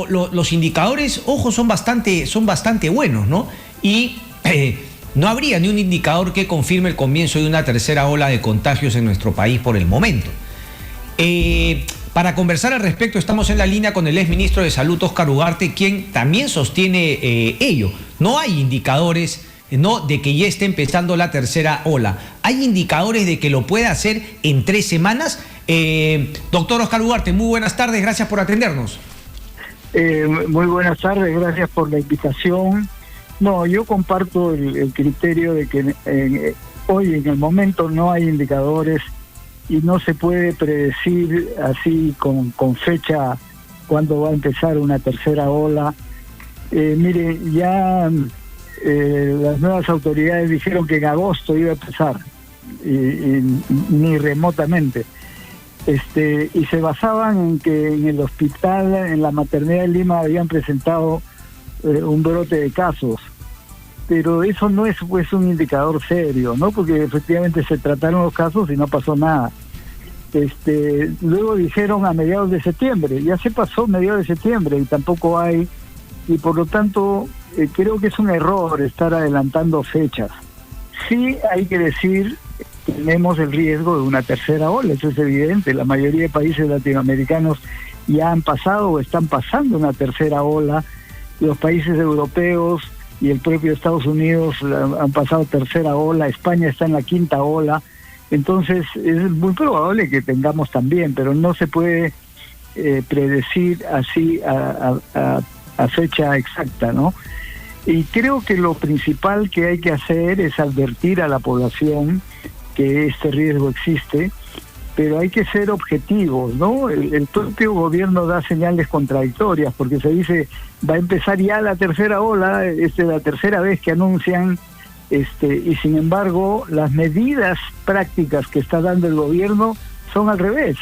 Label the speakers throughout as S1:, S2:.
S1: los indicadores, ojo, son bastante buenos, ¿no? Y no habría ni un indicador que confirme el comienzo de una tercera ola de contagios en nuestro país por el momento. Para conversar al respecto, estamos en la línea con el exministro de Salud, Óscar Ugarte, quien también sostiene ello. No hay indicadores de que ya esté empezando la tercera ola. ¿Hay indicadores de que lo pueda hacer en 3 semanas? Doctor Óscar Ugarte, muy buenas tardes, gracias por atendernos.
S2: Muy buenas tardes, gracias por la invitación. No, yo comparto el criterio de que hoy en el momento no hay indicadores y no se puede predecir así con fecha cuándo va a empezar una tercera ola. Mire, ya las nuevas autoridades dijeron que en agosto iba a empezar, y ni remotamente. Y se basaban en que en el hospital, en la maternidad de Lima, habían presentado un brote de casos. Pero eso no es pues un indicador serio, ¿no? Porque efectivamente se trataron los casos y no pasó nada. Luego dijeron a mediados de septiembre, ya se pasó mediados de septiembre y tampoco hay, y por lo tanto creo que es un error estar adelantando fechas. Sí hay que decir, tenemos el riesgo de una tercera ola, eso es evidente. La mayoría de países latinoamericanos ya han pasado o están pasando una tercera ola. Los países europeos y el propio Estados Unidos han pasado tercera ola, España está en la 5ª ola. Entonces es muy probable que tengamos también, pero no se puede predecir así a fecha exacta, ¿no? Y creo que lo principal que hay que hacer es advertir a la población que este riesgo existe, pero hay que ser objetivos, ¿no? El propio gobierno da señales contradictorias, porque se dice, va a empezar ya la tercera ola, es la tercera vez que anuncian, y sin embargo, las medidas prácticas que está dando el gobierno son al revés.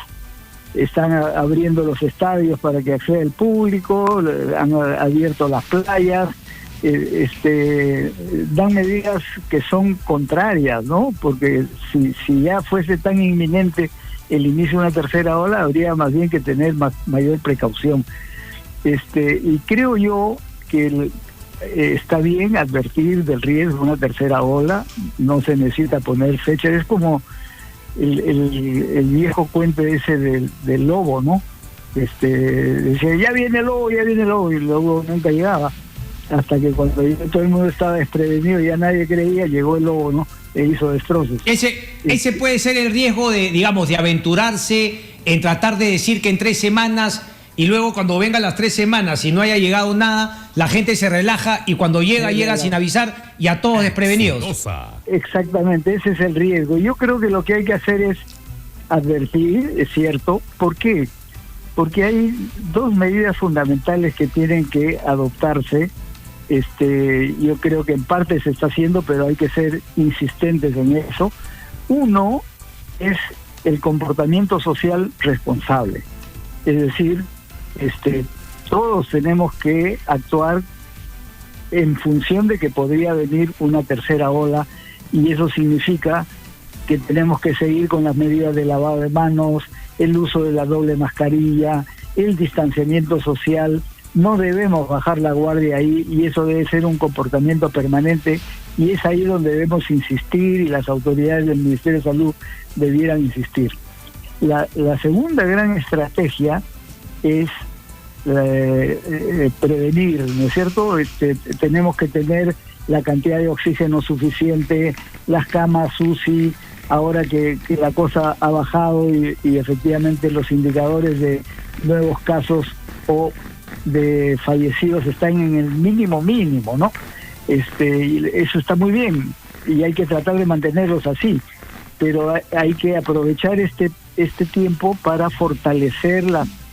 S2: Están abriendo los estadios para que acceda el público, han abierto las playas, dan medidas que son contrarias, ¿no? Porque si ya fuese tan inminente el inicio de una tercera ola, habría más bien que tener mayor precaución. Y creo yo que está bien advertir del riesgo de una tercera ola, no se necesita poner fecha, es como el viejo cuento ese del lobo, ¿no? Decía, ya viene el lobo, y el lobo nunca llegaba. Hasta que cuando todo el mundo estaba desprevenido y ya nadie creía, llegó el lobo, ¿no? E hizo destrozos.
S1: Ese puede ser el riesgo de aventurarse en tratar de decir que en 3 semanas, y luego cuando vengan las 3 semanas y no haya llegado nada, la gente se relaja y cuando llega sin avisar y a todos desprevenidos.
S2: Exactamente, ese es el riesgo. Yo creo que lo que hay que hacer es advertir, es cierto. ¿Por qué? Porque hay 2 medidas fundamentales que tienen que adoptarse. Yo creo que en parte se está haciendo, pero hay que ser insistentes en eso. Uno es el comportamiento social responsable. Es decir, todos tenemos que actuar en función de que podría venir una tercera ola, y eso significa que tenemos que seguir con las medidas de lavado de manos, el uso de la doble mascarilla, el distanciamiento social. No debemos bajar la guardia ahí, y eso debe ser un comportamiento permanente, y es ahí donde debemos insistir, y las autoridades del Ministerio de Salud debieran insistir. La segunda gran estrategia es prevenir, ¿no es cierto? Tenemos que tener la cantidad de oxígeno suficiente, las camas UCI, ahora que la cosa ha bajado y efectivamente los indicadores de nuevos casos o de fallecidos están en el mínimo, ¿no? Y eso está muy bien y hay que tratar de mantenerlos así, pero hay que aprovechar este tiempo para fortalecer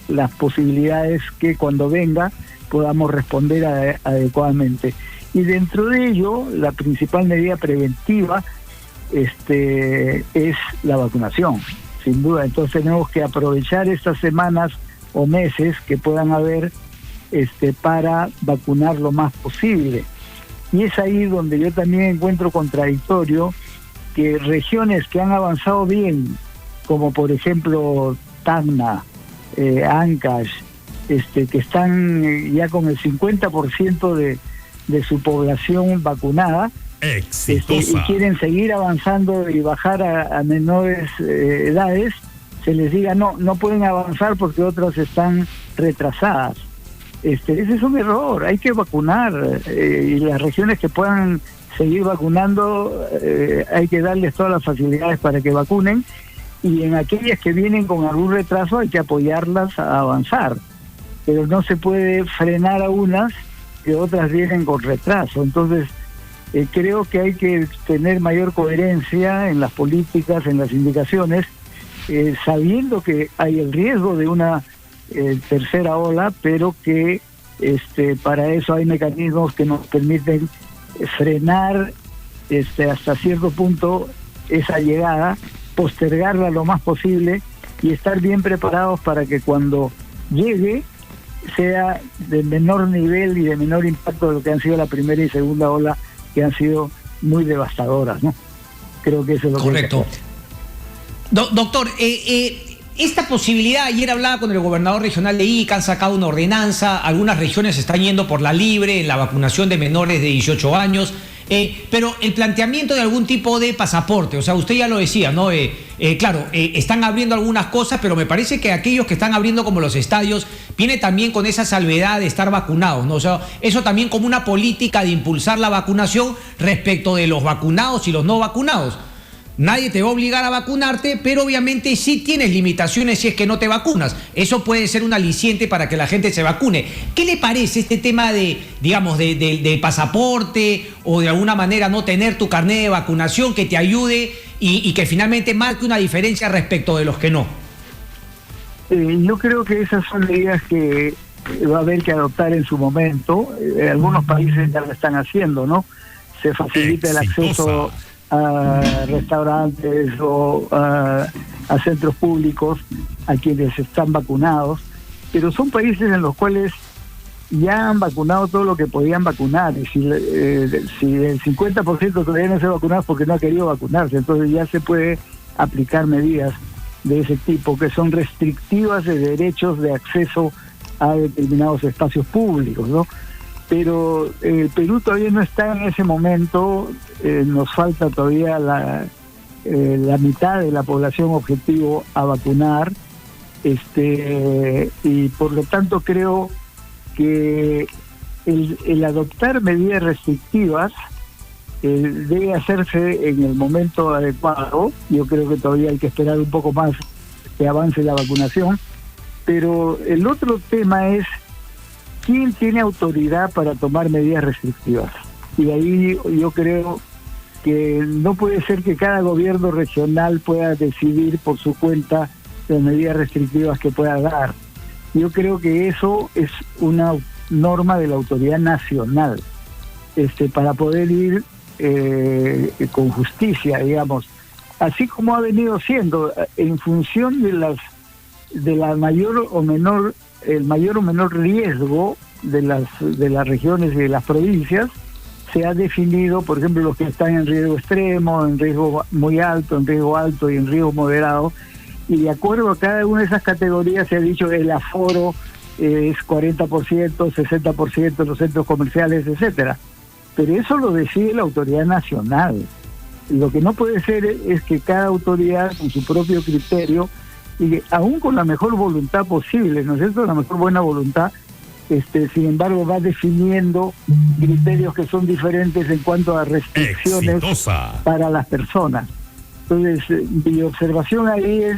S2: las posibilidades que cuando venga podamos responder adecuadamente. Y dentro de ello, la principal medida preventiva es la vacunación, sin duda. Entonces tenemos que aprovechar estas semanas o meses que puedan haber para vacunar lo más posible. Y es ahí donde yo también encuentro contradictorio que regiones que han avanzado bien, como por ejemplo Tacna, Ancash, que están ya con el 50% de su población vacunada, y quieren seguir avanzando y bajar a menores edades, se les diga no pueden avanzar porque otras están retrasadas. Ese es un error, hay que vacunar, y las regiones que puedan seguir vacunando, hay que darles todas las facilidades para que vacunen, y en aquellas que vienen con algún retraso hay que apoyarlas a avanzar, pero no se puede frenar a unas que otras vienen con retraso. Entonces creo que hay que tener mayor coherencia en las políticas, en las indicaciones, sabiendo que hay el riesgo de una tercera ola, pero que para eso hay mecanismos que nos permiten frenar hasta cierto punto esa llegada, postergarla lo más posible y estar bien preparados para que cuando llegue sea de menor nivel y de menor impacto de lo que han sido la primera y segunda ola, que han sido muy devastadoras, ¿no? Creo que eso es lo
S1: correcto. Doctor, esta posibilidad, ayer hablaba con el gobernador regional de Ica, han sacado una ordenanza, algunas regiones están yendo por la libre en la vacunación de menores de 18 años, pero el planteamiento de algún tipo de pasaporte, o sea, usted ya lo decía, ¿no? Claro, están abriendo algunas cosas, pero me parece que aquellos que están abriendo como los estadios, viene también con esa salvedad de estar vacunados, ¿no? O sea, eso también como una política de impulsar la vacunación respecto de los vacunados y los no vacunados. Nadie te va a obligar a vacunarte, pero obviamente sí tienes limitaciones si es que no te vacunas. Eso puede ser un aliciente para que la gente se vacune. ¿Qué le parece este tema de, digamos, de pasaporte o de alguna manera no tener tu carnet de vacunación que te ayude y que finalmente marque una diferencia respecto de los que no?
S2: Yo creo que esas son medidas que va a haber que adoptar en su momento. Algunos países ya lo están haciendo, ¿no? Se facilita el acceso a restaurantes o a centros públicos a quienes están vacunados, pero son países en los cuales ya han vacunado todo lo que podían vacunar, y si el 50% todavía no se ha vacunado porque no ha querido vacunarse, entonces ya se puede aplicar medidas de ese tipo que son restrictivas de derechos de acceso a determinados espacios públicos, ¿no? Pero el Perú todavía no está en ese momento, nos falta todavía la mitad de la población objetivo a vacunar, y por lo tanto creo que el adoptar medidas restrictivas debe hacerse en el momento adecuado. Yo creo que todavía hay que esperar un poco más que avance la vacunación, pero el otro tema es ¿quién tiene autoridad para tomar medidas restrictivas? Y ahí yo creo que no puede ser que cada gobierno regional pueda decidir por su cuenta las medidas restrictivas que pueda dar. Yo creo que eso es una norma de la autoridad nacional, para poder ir con justicia, digamos, así como ha venido siendo, en función de la mayor o menor, el mayor o menor riesgo de las regiones y de las provincias. Se ha definido, por ejemplo, los que están en riesgo extremo, en riesgo muy alto, en riesgo alto y en riesgo moderado, y de acuerdo a cada una de esas categorías se ha dicho que el aforo es 40%, 60% en los centros comerciales, etcétera. Pero eso lo decide la autoridad nacional. Lo que no puede ser es que cada autoridad, con su propio criterio, y aún con la mejor voluntad posible, ¿no es cierto?, la mejor buena voluntad, sin embargo va definiendo criterios que son diferentes en cuanto a restricciones para las personas. Entonces, mi observación ahí es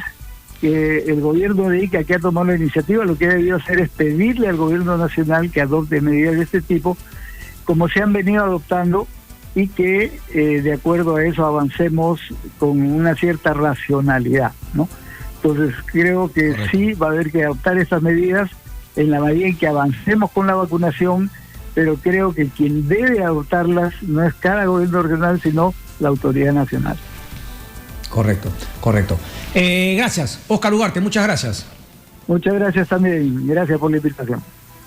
S2: que el gobierno de Ica, que ha tomado la iniciativa, lo que ha debido hacer es pedirle al gobierno nacional que adopte medidas de este tipo, como se han venido adoptando, y que de acuerdo a eso avancemos con una cierta racionalidad, ¿no? Entonces creo que sí va a haber que adoptar esas medidas en la medida en que avancemos con la vacunación, pero creo que quien debe adoptarlas no es cada gobierno regional, sino la autoridad nacional.
S1: Correcto. Gracias, Óscar Ugarte, muchas gracias.
S2: Muchas gracias también, gracias por la invitación.